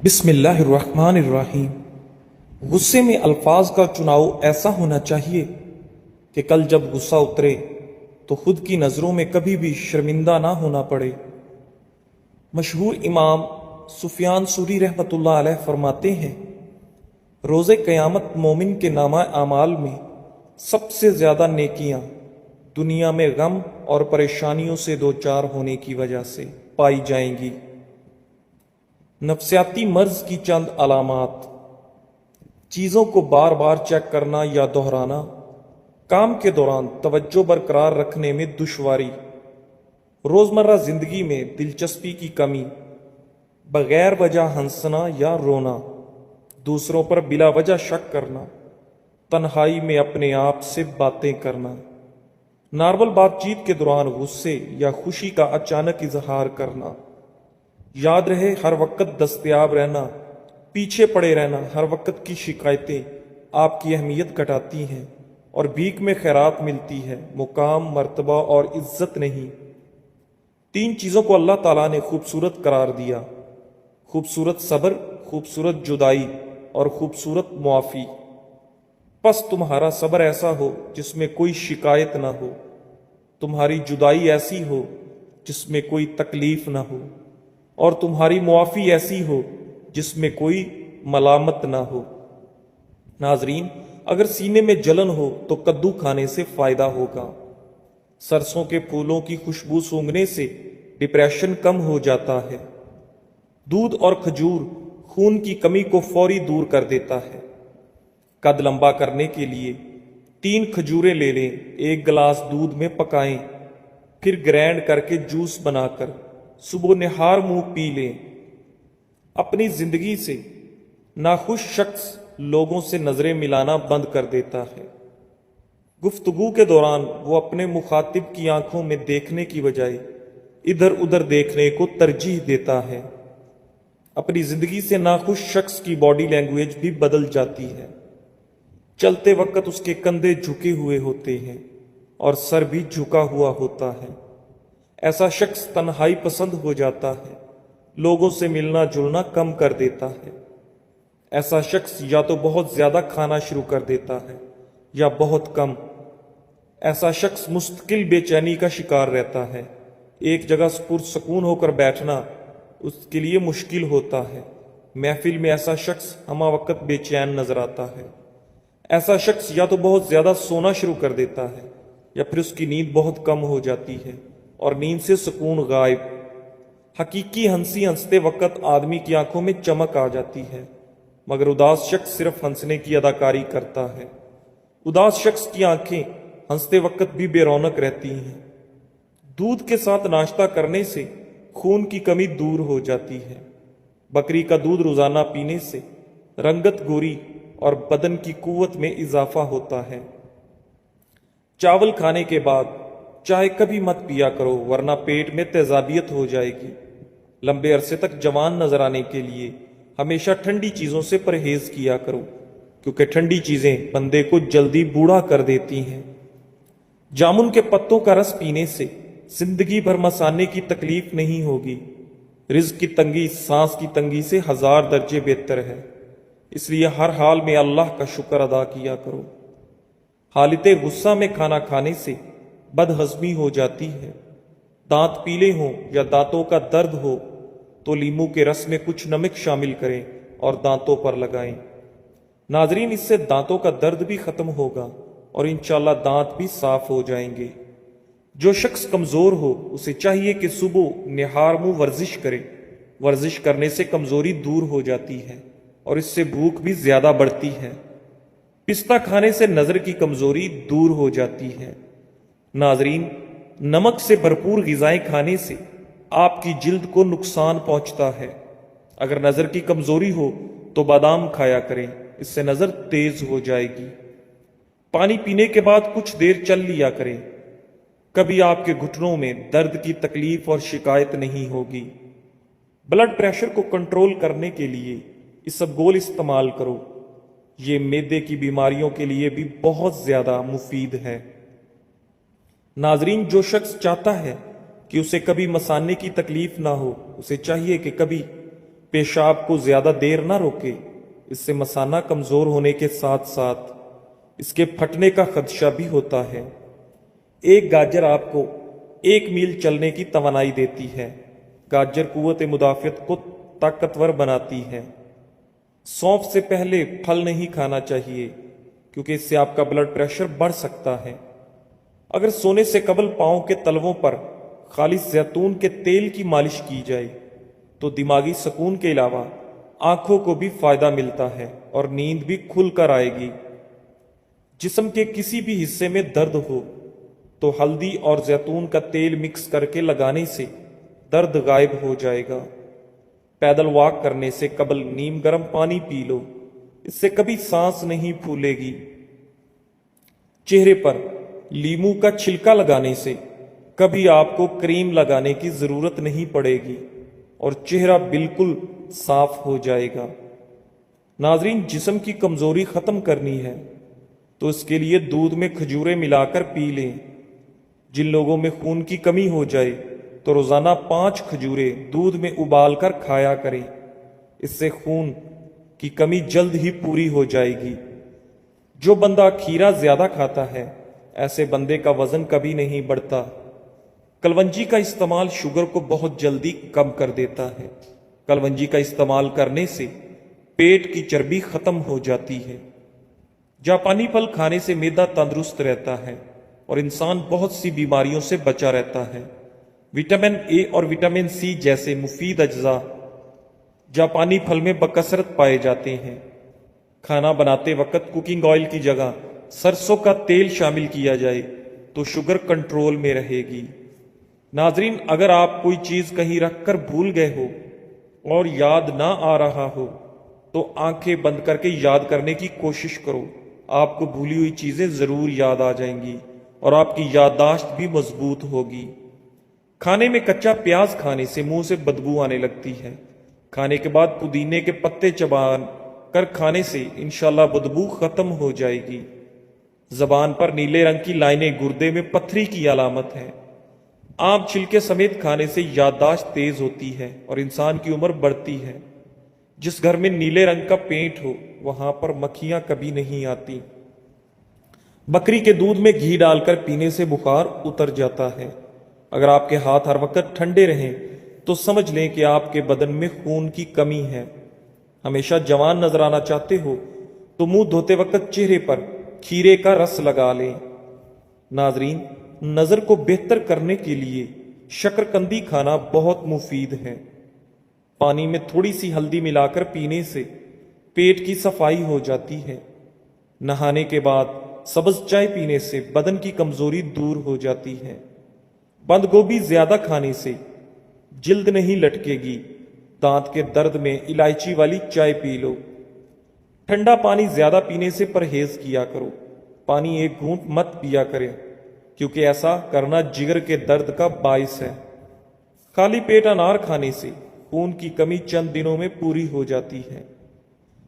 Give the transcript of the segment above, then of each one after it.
بسم اللہ الرحمن الرحیم۔ غصے میں الفاظ کا چناؤ ایسا ہونا چاہیے کہ کل جب غصہ اترے تو خود کی نظروں میں کبھی بھی شرمندہ نہ ہونا پڑے۔ مشہور امام سفیان ثوری رحمۃ اللہ علیہ فرماتے ہیں، روز قیامت مومن کے نامہ اعمال میں سب سے زیادہ نیکیاں دنیا میں غم اور پریشانیوں سے دوچار ہونے کی وجہ سے پائی جائیں گی۔ نفسیاتی مرض کی چند علامات: چیزوں کو بار بار چیک کرنا یا دہرانا، کام کے دوران توجہ برقرار رکھنے میں دشواری، روزمرہ زندگی میں دلچسپی کی کمی، بغیر وجہ ہنسنا یا رونا، دوسروں پر بلا وجہ شک کرنا، تنہائی میں اپنے آپ سے باتیں کرنا، نارمل بات چیت کے دوران غصے یا خوشی کا اچانک اظہار کرنا۔ یاد رہے، ہر وقت دستیاب رہنا، پیچھے پڑے رہنا، ہر وقت کی شکایتیں آپ کی اہمیت گھٹاتی ہیں اور بھیک میں خیرات ملتی ہے، مقام، مرتبہ اور عزت نہیں۔ 3 چیزوں کو اللہ تعالیٰ نے خوبصورت قرار دیا: خوبصورت صبر، خوبصورت جدائی اور خوبصورت معافی۔ پس تمہارا صبر ایسا ہو جس میں کوئی شکایت نہ ہو، تمہاری جدائی ایسی ہو جس میں کوئی تکلیف نہ ہو، اور تمہاری معافی ایسی ہو جس میں کوئی ملامت نہ ہو۔ ناظرین، اگر سینے میں جلن ہو تو کدو کھانے سے فائدہ ہوگا۔ سرسوں کے پھولوں کی خوشبو سونگھنے سے ڈپریشن کم ہو جاتا ہے۔ دودھ اور کھجور خون کی کمی کو فوری دور کر دیتا ہے۔ قد لمبا کرنے کے لیے 3 کھجوریں لے لیں، 1 گلاس دودھ میں پکائیں، پھر گرینڈ کر کے جوس بنا کر صبح نہار منہ پی لیں۔ اپنی زندگی سے ناخوش شخص لوگوں سے نظریں ملانا بند کر دیتا ہے۔ گفتگو کے دوران وہ اپنے مخاطب کی آنکھوں میں دیکھنے کی بجائے ادھر ادھر دیکھنے کو ترجیح دیتا ہے۔ اپنی زندگی سے ناخوش شخص کی باڈی لینگویج بھی بدل جاتی ہے۔ چلتے وقت اس کے کندھے جھکے ہوئے ہوتے ہیں اور سر بھی جھکا ہوا ہوتا ہے۔ ایسا شخص تنہائی پسند ہو جاتا ہے، لوگوں سے ملنا جلنا کم کر دیتا ہے۔ ایسا شخص یا تو بہت زیادہ کھانا شروع کر دیتا ہے یا بہت کم۔ ایسا شخص مستقل بے چینی کا شکار رہتا ہے۔ ایک جگہ پرسکون ہو کر بیٹھنا اس کے لیے مشکل ہوتا ہے۔ محفل میں ایسا شخص ہمہ وقت بے چین نظر آتا ہے۔ ایسا شخص یا تو بہت زیادہ سونا شروع کر دیتا ہے یا پھر اس کی نیند بہت کم ہو جاتی ہے اور نیند سے سکون غائب۔ حقیقی ہنسی ہنستے وقت آدمی کی آنکھوں میں چمک آ جاتی ہے، مگر اداس شخص صرف ہنسنے کی اداکاری کرتا ہے۔ اداس شخص کی آنکھیں ہنستے وقت بھی بے رونق رہتی ہیں۔ دودھ کے ساتھ ناشتہ کرنے سے خون کی کمی دور ہو جاتی ہے۔ بکری کا دودھ روزانہ پینے سے رنگت گوری اور بدن کی قوت میں اضافہ ہوتا ہے۔ چاول کھانے کے بعد چائے کبھی مت پیا کرو، ورنہ پیٹ میں تیزابیت ہو جائے گی۔ لمبے عرصے تک جوان نظر آنے کے لیے ہمیشہ ٹھنڈی چیزوں سے پرہیز کیا کرو، کیونکہ ٹھنڈی چیزیں بندے کو جلدی بوڑھا کر دیتی ہیں۔ جامن کے پتوں کا رس پینے سے زندگی بھر مسانے کی تکلیف نہیں ہوگی۔ رزق کی تنگی سانس کی تنگی سے 1000 درجے بہتر ہے، اس لیے ہر حال میں اللہ کا شکر ادا کیا کرو۔ حالت غصہ میں کھانا کھانے سے بد ہضمی ہو جاتی ہے۔ دانت پیلے ہوں یا دانتوں کا درد ہو تو لیموں کے رس میں کچھ نمک شامل کریں اور دانتوں پر لگائیں۔ ناظرین، اس سے دانتوں کا درد بھی ختم ہوگا اور انشاءاللہ دانت بھی صاف ہو جائیں گے۔ جو شخص کمزور ہو اسے چاہیے کہ صبح نہار منہ ورزش کرے۔ ورزش کرنے سے کمزوری دور ہو جاتی ہے اور اس سے بھوک بھی زیادہ بڑھتی ہے۔ پستہ کھانے سے نظر کی کمزوری دور ہو جاتی ہے۔ ناظرین، نمک سے بھرپور غذائیں کھانے سے آپ کی جلد کو نقصان پہنچتا ہے۔ اگر نظر کی کمزوری ہو تو بادام کھایا کریں، اس سے نظر تیز ہو جائے گی۔ پانی پینے کے بعد کچھ دیر چل لیا کریں، کبھی آپ کے گھٹنوں میں درد کی تکلیف اور شکایت نہیں ہوگی۔ بلڈ پریشر کو کنٹرول کرنے کے لیے اسبگول استعمال کرو، یہ معدے کی بیماریوں کے لیے بھی بہت زیادہ مفید ہے۔ ناظرین، جو شخص چاہتا ہے کہ اسے کبھی مثانے کی تکلیف نہ ہو، اسے چاہیے کہ کبھی پیشاب کو زیادہ دیر نہ روکے، اس سے مثانہ کمزور ہونے کے ساتھ ساتھ اس کے پھٹنے کا خدشہ بھی ہوتا ہے۔ ایک گاجر آپ کو 1 میل چلنے کی توانائی دیتی ہے۔ گاجر قوت مدافعت کو طاقتور بناتی ہے۔ سونف سے پہلے پھل نہیں کھانا چاہیے کیونکہ اس سے آپ کا بلڈ پریشر بڑھ سکتا ہے۔ اگر سونے سے قبل پاؤں کے تلووں پر خالص زیتون کے تیل کی مالش کی جائے تو دماغی سکون کے علاوہ آنکھوں کو بھی فائدہ ملتا ہے اور نیند بھی کھل کر آئے گی۔ جسم کے کسی بھی حصے میں درد ہو تو ہلدی اور زیتون کا تیل مکس کر کے لگانے سے درد غائب ہو جائے گا۔ پیدل واک کرنے سے قبل نیم گرم پانی پی لو، اس سے کبھی سانس نہیں پھولے گی۔ چہرے پر لیموں کا چھلکا لگانے سے کبھی آپ کو کریم لگانے کی ضرورت نہیں پڑے گی اور چہرہ بالکل صاف ہو جائے گا۔ ناظرین، جسم کی کمزوری ختم کرنی ہے تو اس کے لیے دودھ میں کھجوریں ملا کر پی لیں۔ جن لوگوں میں خون کی کمی ہو جائے تو روزانہ 5 کھجوریں دودھ میں ابال کر کھایا کریں، اس سے خون کی کمی جلد ہی پوری ہو جائے گی۔ جو بندہ کھیرا زیادہ کھاتا ہے ایسے بندے کا وزن کبھی نہیں بڑھتا۔ کلونجی کا استعمال شوگر کو بہت جلدی کم کر دیتا ہے۔ کلونجی کا استعمال کرنے سے پیٹ کی چربی ختم ہو جاتی ہے۔ جاپانی پھل کھانے سے معدہ تندرست رہتا ہے اور انسان بہت سی بیماریوں سے بچا رہتا ہے۔ وٹامن اے اور وٹامن سی جیسے مفید اجزاء جاپانی پھل میں بکثرت پائے جاتے ہیں۔ کھانا بناتے وقت کوکنگ آئل کی جگہ سرسوں کا تیل شامل کیا جائے تو شوگر کنٹرول میں رہے گی۔ ناظرین، اگر آپ کوئی چیز کہیں رکھ کر بھول گئے ہو اور یاد نہ آ رہا ہو تو آنکھیں بند کر کے یاد کرنے کی کوشش کرو۔ آپ کو بھولی ہوئی چیزیں ضرور یاد آ جائیں گی اور آپ کی یادداشت بھی مضبوط ہوگی۔ کھانے میں کچا پیاز کھانے سے منہ سے بدبو آنے لگتی ہے۔ کھانے کے بعد پودینے کے پتے چبا کر کھانے سے انشاءاللہ بدبو ختم ہو جائے گی۔ زبان پر نیلے رنگ کی لائنیں گردے میں پتھری کی علامت ہے۔ آم چھلکے سمیت کھانے سے یادداشت تیز ہوتی ہے اور انسان کی عمر بڑھتی ہے۔ جس گھر میں نیلے رنگ کا پینٹ ہو وہاں پر مکھیاں کبھی نہیں آتی۔ بکری کے دودھ میں گھی ڈال کر پینے سے بخار اتر جاتا ہے۔ اگر آپ کے ہاتھ ہر وقت ٹھنڈے رہیں تو سمجھ لیں کہ آپ کے بدن میں خون کی کمی ہے۔ ہمیشہ جوان نظر آنا چاہتے ہو تو منہ دھوتے وقت چہرے پر کھیرے کا رس لگا لیں۔ ناظرین، نظر کو بہتر کرنے کے لیے شکرقندی کھانا بہت مفید ہے۔ پانی میں تھوڑی سی ہلدی ملا کر پینے سے پیٹ کی صفائی ہو جاتی ہے۔ نہانے کے بعد سبز چائے پینے سے بدن کی کمزوری دور ہو جاتی ہے۔ بند گوبھی زیادہ کھانے سے جلد نہیں لٹکے گی۔ دانت کے درد میں الائچی والی چائے پی لو۔ ٹھنڈا پانی زیادہ پینے سے پرہیز کیا کرو۔ پانی ایک گھونٹ مت پیا کرے کیونکہ ایسا کرنا جگر کے درد کا باعث ہے۔ خالی پیٹ انار کھانے سے خون کی کمی چند دنوں میں پوری ہو جاتی ہے۔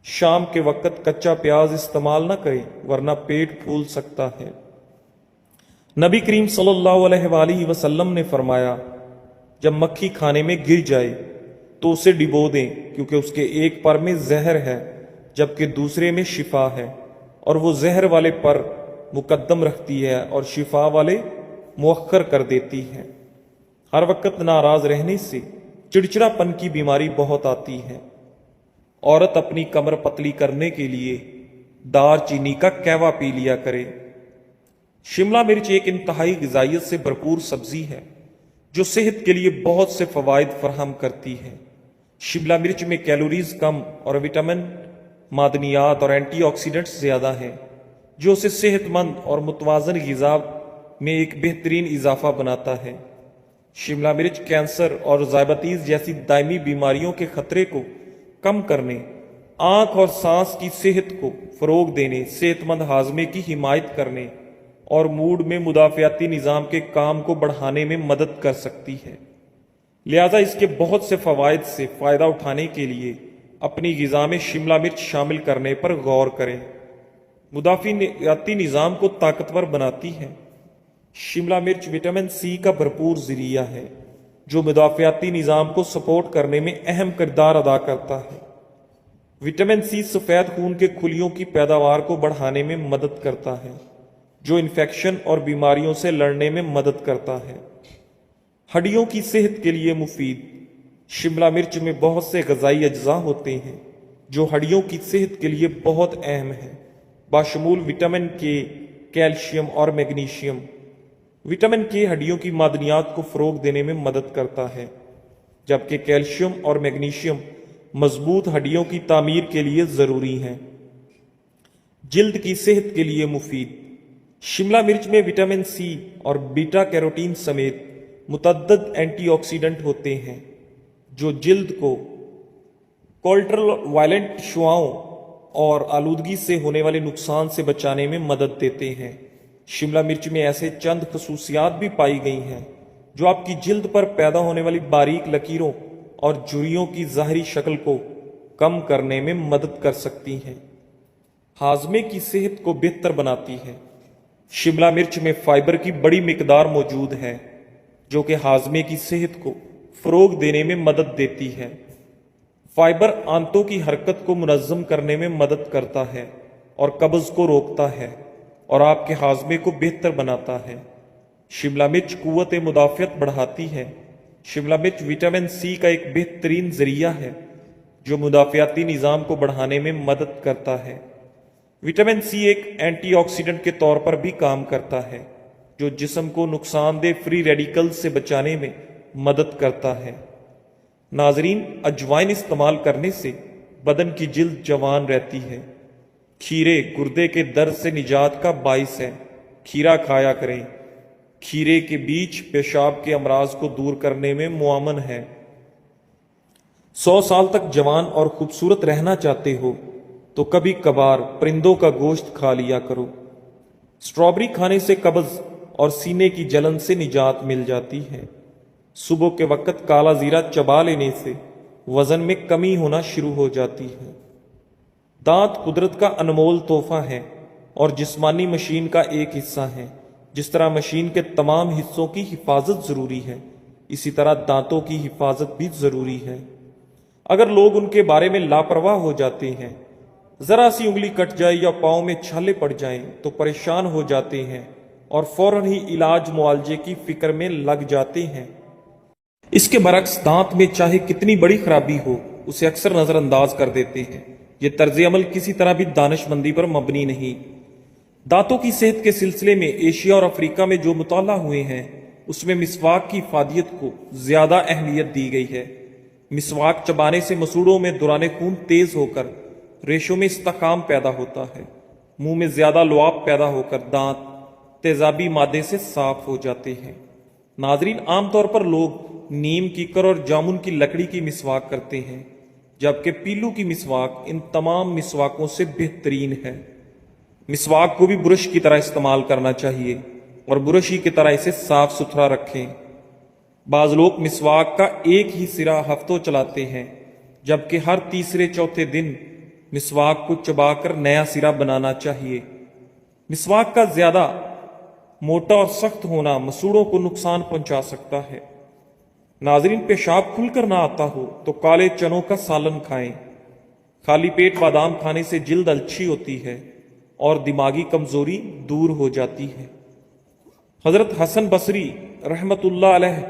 شام کے وقت کچا پیاز استعمال نہ کریں ورنہ پیٹ پھول سکتا ہے۔ نبی کریم صلی اللہ علیہ وآلہ وسلم نے فرمایا، جب مکھی کھانے میں گر جائے تو اسے ڈبو دیں کیونکہ اس کے ایک پر میں زہر ہے جبکہ دوسرے میں شفا ہے، اور وہ زہر والے پر مقدم رکھتی ہے اور شفا والے مؤخر کر دیتی ہے۔ ہر وقت ناراض رہنے سے چڑچڑا پن کی بیماری بہت آتی ہے۔ عورت اپنی کمر پتلی کرنے کے لیے دار چینی کا کہوا پی لیا کرے۔ شملہ مرچ ایک انتہائی غذائیت سے بھرپور سبزی ہے جو صحت کے لیے بہت سے فوائد فراہم کرتی ہے۔ شملہ مرچ میں کیلوریز کم اور وٹامن، معدنیات اور اینٹی آکسیڈنٹس زیادہ ہیں جو اسے صحت مند اور متوازن غذا میں ایک بہترین اضافہ بناتا ہے۔ شملہ مرچ کینسر اور ذیابیطس جیسی دائمی بیماریوں کے خطرے کو کم کرنے، آنکھ اور سانس کی صحت کو فروغ دینے، صحت مند ہاضمے کی حمایت کرنے اور موڈ میں مدافعتی نظام کے کام کو بڑھانے میں مدد کر سکتی ہے۔ لہذا اس کے بہت سے فوائد سے فائدہ اٹھانے کے لیے اپنی غذا میں شملہ مرچ شامل کرنے پر غور کریں۔ مدافعتی نظام کو طاقتور بناتی ہے۔ شملہ مرچ وٹامن سی کا بھرپور ذریعہ ہے۔ جو مدافعتی نظام کو سپورٹ کرنے میں اہم کردار ادا کرتا ہے۔ وٹامن سی سفید خون کے خلیوں کی پیداوار کو بڑھانے میں مدد کرتا ہے، جو انفیکشن اور بیماریوں سے لڑنے میں مدد کرتا ہے۔ ہڈیوں کی صحت کے لیے مفید۔ شملہ مرچ میں بہت سے غذائی اجزاء ہوتے ہیں جو ہڈیوں کی صحت کے لیے بہت اہم ہیں، بشمول وٹامن کے، کیلشیم اور میگنیشیم۔ وٹامن کے ہڈیوں کی معدنیات کو فروغ دینے میں مدد کرتا ہے، جبکہ کیلشیم اور میگنیشیم مضبوط ہڈیوں کی تعمیر کے لیے ضروری ہیں۔ جلد کی صحت کے لیے مفید۔ شملہ مرچ میں وٹامن سی اور بیٹا کیروٹین سمیت متعدد اینٹی آکسیڈنٹ ہوتے ہیں جو جلد کو کولٹرل وائلنٹ شعاعوں اور آلودگی سے ہونے والے نقصان سے بچانے میں مدد دیتے ہیں۔ شملہ مرچ میں ایسے چند خصوصیات بھی پائی گئی ہیں جو آپ کی جلد پر پیدا ہونے والی باریک لکیروں اور جھریوں کی ظاہری شکل کو کم کرنے میں مدد کر سکتی ہیں۔ ہاضمے کی صحت کو بہتر بناتی ہے۔ شملہ مرچ میں فائبر کی بڑی مقدار موجود ہے جو کہ ہاضمے کی صحت کو فروغ دینے میں مدد دیتی ہے۔ فائبر آنتوں کی حرکت کو منظم کرنے میں مدد کرتا ہے اور قبض کو روکتا ہے اور آپ کے ہاضمے کو بہتر بناتا ہے۔ شملہ مرچ قوت مدافعت بڑھاتی ہے۔ شملہ مرچ وٹامن سی کا ایک بہترین ذریعہ ہے جو مدافعتی نظام کو بڑھانے میں مدد کرتا ہے۔ وٹامن سی ایک اینٹی آکسیڈنٹ کے طور پر بھی کام کرتا ہے جو جسم کو نقصان دہ فری ریڈیکل سے بچانے میں مدد کرتا ہے۔ ناظرین، اجوائن استعمال کرنے سے بدن کی جلد جوان رہتی ہے۔ کھیرے گردے کے درد سے نجات کا باعث ہے۔ کھیرا کھایا کریں۔ کھیرے کے بیج پیشاب کے امراض کو دور کرنے میں معاون ہے۔ 100 سال تک جوان اور خوبصورت رہنا چاہتے ہو تو کبھی کبھار پرندوں کا گوشت کھا لیا کرو۔ اسٹرابری کھانے سے قبض اور سینے کی جلن سے نجات مل جاتی ہے۔ صبح کے وقت کالا زیرہ چبا لینے سے وزن میں کمی ہونا شروع ہو جاتی ہے۔ دانت قدرت کا انمول تحفہ ہے اور جسمانی مشین کا ایک حصہ ہے۔ جس طرح مشین کے تمام حصوں کی حفاظت ضروری ہے، اسی طرح دانتوں کی حفاظت بھی ضروری ہے۔ اگر لوگ ان کے بارے میں لاپرواہ ہو جاتے ہیں، ذرا سی انگلی کٹ جائے یا پاؤں میں چھالے پڑ جائیں تو پریشان ہو جاتے ہیں اور فوراً ہی علاج معالجے کی فکر میں لگ جاتے ہیں۔ اس کے برعکس دانت میں چاہے کتنی بڑی خرابی ہو اسے اکثر نظر انداز کر دیتے ہیں۔ یہ طرز عمل کسی طرح بھی دانش مندی پر مبنی نہیں۔ دانتوں کی صحت کے سلسلے میں ایشیا اور افریقہ میں جو مطالعہ ہوئے ہیں اس میں مسواک کی افادیت کو زیادہ اہمیت دی گئی ہے۔ مسواک چبانے سے مسوڑوں میں دوران خون تیز ہو کر ریشوں میں استحکام پیدا ہوتا ہے۔ منہ میں زیادہ لعاب پیدا ہو کر دانت تیزابی مادے سے صاف ہو جاتے ہیں۔ ناظرین، عام طور پر لوگ نیم، کیکر اور جامن کی لکڑی کی مسواک کرتے ہیں، جبکہ پیلو کی مسواک ان تمام مسواکوں سے بہترین ہے۔ مسواک کو بھی برش کی طرح استعمال کرنا چاہیے اور برش ہی کی طرح اسے صاف ستھرا رکھیں۔ بعض لوگ مسواک کا ایک ہی سرا ہفتوں چلاتے ہیں، جبکہ ہر تیسرے چوتھے دن مسواک کو چبا کر نیا سرا بنانا چاہیے۔ مسواک کا زیادہ موٹا اور سخت ہونا مسوڑوں کو نقصان پہنچا سکتا ہے۔ ناظرین، پیشاب کھل کر نہ آتا ہو تو کالے چنوں کا سالن کھائیں۔ خالی پیٹ بادام کھانے سے جلد اچھی ہوتی ہے اور دماغی کمزوری دور ہو جاتی ہے۔ حضرت حسن بصری رحمت اللہ علیہ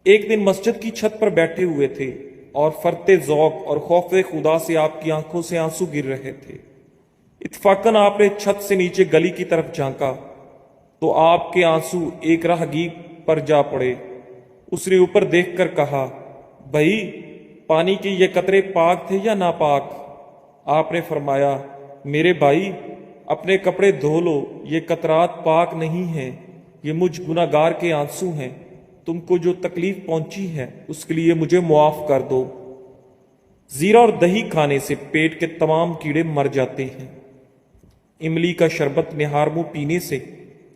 ایک دن مسجد کی چھت پر بیٹھے ہوئے تھے اور فرتے ذوق اور خوف خدا سے آپ کی آنکھوں سے آنسو گر رہے تھے۔ اتفاقاً آپ نے چھت سے نیچے گلی کی طرف جھانکا تو آپ کے آنسو ایک راہگیر پر جا پڑے۔ اس نے اوپر دیکھ کر کہا، بھائی، پانی کے یہ قطرے پاک تھے یا ناپاک؟ آپ نے فرمایا، میرے بھائی، اپنے کپڑے دھو لو، یہ قطرات پاک نہیں ہیں، یہ مجھ گناہگار کے آنسو ہیں۔ تم کو جو تکلیف پہنچی ہے اس کے لیے مجھے معاف کر دو۔ زیرہ اور دہی کھانے سے پیٹ کے تمام کیڑے مر جاتے ہیں۔ املی کا شربت نہار منہ پینے سے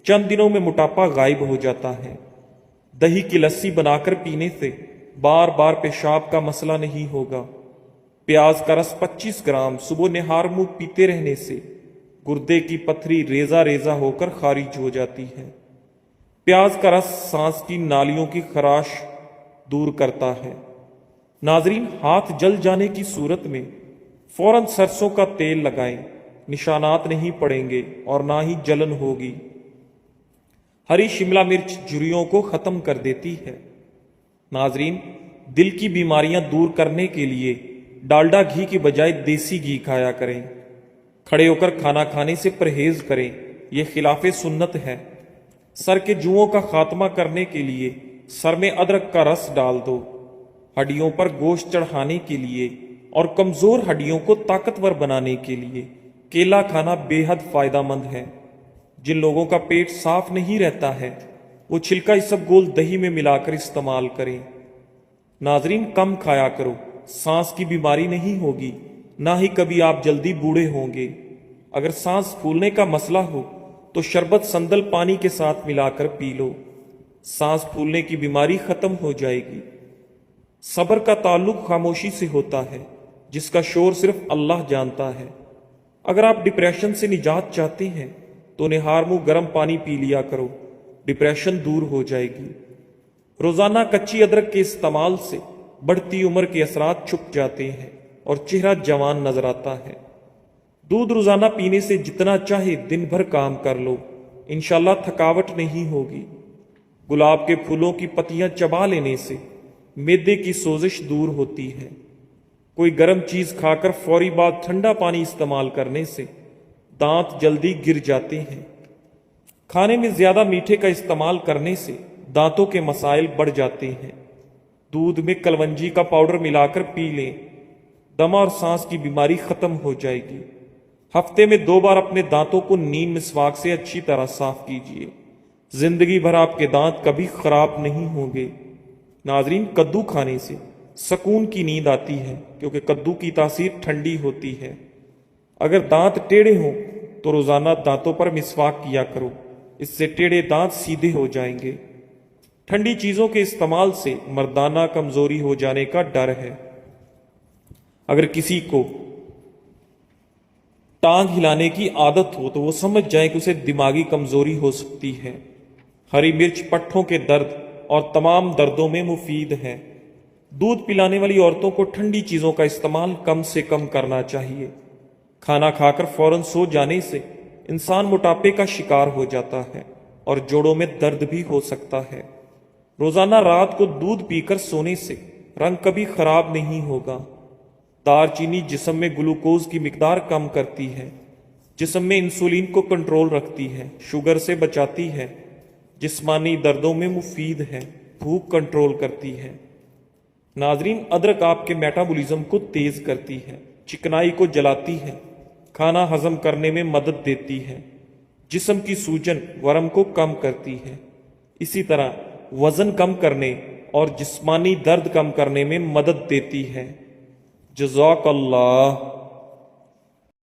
چند دنوں میں موٹاپا غائب ہو جاتا ہے۔ دہی کی لسی بنا کر پینے سے بار بار پیشاب کا مسئلہ نہیں ہوگا۔ پیاز کا رس 25 گرام صبح نہار منہ پیتے رہنے سے گردے کی پتھری ریزہ ریزہ ہو کر خارج ہو جاتی ہے۔ پیاز کا رس سانس کی نالیوں کی خراش دور کرتا ہے۔ ناظرین، ہاتھ جل جانے کی صورت میں فوراً سرسوں کا تیل لگائیں، نشانات نہیں پڑیں گے اور نہ ہی جلن ہوگی۔ ہری شملہ مرچ جھریوں کو ختم کر دیتی ہے۔ ناظرین، دل کی بیماریاں دور کرنے کے لیے ڈالڈا گھی کی بجائے دیسی گھی کھایا کریں۔ کھڑے ہو کر کھانا کھانے سے پرہیز کریں، یہ خلاف سنت ہے۔ سر کے جوؤں کا خاتمہ کرنے کے لیے سر میں ادرک کا رس ڈال دو۔ ہڈیوں پر گوشت چڑھانے کے لیے اور کمزور ہڈیوں کو طاقتور بنانے کے لیے کیلا کھانا بے حد فائدہ مند ہے۔ جن لوگوں کا پیٹ صاف نہیں رہتا ہے وہ چھلکا اسبگول دہی میں ملا کر استعمال کریں۔ ناظرین، کم کھایا کرو، سانس کی بیماری نہیں ہوگی، نہ ہی کبھی آپ جلدی بوڑھے ہوں گے۔ اگر سانس پھولنے کا مسئلہ ہو تو شربت سندل پانی کے ساتھ ملا کر پی لو، سانس پھولنے کی بیماری ختم ہو جائے گی۔ صبر کا تعلق خاموشی سے ہوتا ہے، جس کا شور صرف اللہ جانتا ہے۔ اگر آپ ڈپریشن سے نجات چاہتے ہیں تو نہار منہ گرم پانی پی لیا کرو، ڈپریشن دور ہو جائے گی۔ روزانہ کچی ادرک کے استعمال سے بڑھتی عمر کے اثرات چھپ جاتے ہیں اور چہرہ جوان نظر آتا ہے۔ دودھ روزانہ پینے سے جتنا چاہے دن بھر کام کر لو، انشاءاللہ تھکاوٹ نہیں ہوگی۔ گلاب کے پھولوں کی پتیاں چبا لینے سے معدے کی سوزش دور ہوتی ہے۔ کوئی گرم چیز کھا کر فوری بعد ٹھنڈا پانی استعمال کرنے سے دانت جلدی گر جاتے ہیں۔ کھانے میں زیادہ میٹھے کا استعمال کرنے سے دانتوں کے مسائل بڑھ جاتے ہیں۔ دودھ میں کلونجی کا پاؤڈر ملا کر پی لیں، دمہ اور سانس کی بیماری ختم ہو جائے گی۔ ہفتے میں 2 بار اپنے دانتوں کو نیم مسواک سے اچھی طرح صاف کیجیے، زندگی بھر آپ کے دانت کبھی خراب نہیں ہوں گے۔ ناظرین، کدو کھانے سے سکون کی نیند آتی ہے کیونکہ کدو کی تاثیر ٹھنڈی ہوتی ہے۔ اگر دانت ٹیڑھے ہوں تو روزانہ دانتوں پر مسواک کیا کرو، اس سے ٹیڑھے دانت سیدھے ہو جائیں گے۔ ٹھنڈی چیزوں کے استعمال سے مردانہ کمزوری ہو جانے کا ڈر ہے۔ اگر کسی کو ٹانگ ہلانے کی عادت ہو تو وہ سمجھ جائے کہ اسے دماغی کمزوری ہو سکتی ہے۔ ہری مرچ پٹھوں کے درد اور تمام دردوں میں مفید ہے۔ دودھ پلانے والی عورتوں کو ٹھنڈی چیزوں کا استعمال کم سے کم کرنا چاہیے۔ کھانا کھا کر فوراً سو جانے سے انسان موٹاپے کا شکار ہو جاتا ہے اور جوڑوں میں درد بھی ہو سکتا ہے۔ روزانہ رات کو دودھ پی کر سونے سے رنگ کبھی خراب نہیں ہوگا۔ دار چینی جسم میں گلوکوز کی مقدار کم کرتی ہے، جسم میں انسولین کو کنٹرول رکھتی ہے، شوگر سے بچاتی ہے، جسمانی دردوں میں مفید ہے، بھوک کنٹرول کرتی ہے۔ ناظرین، ادرک آپ کے میٹابولزم کو تیز کرتی ہے، چکنائی کو جلاتی ہے، کھانا ہضم کرنے میں مدد دیتی ہے، جسم کی سوجن ورم کو کم کرتی ہے، اسی طرح وزن کم کرنے اور جسمانی درد کم کرنے میں مدد دیتی ہے۔ جزاک اللہ۔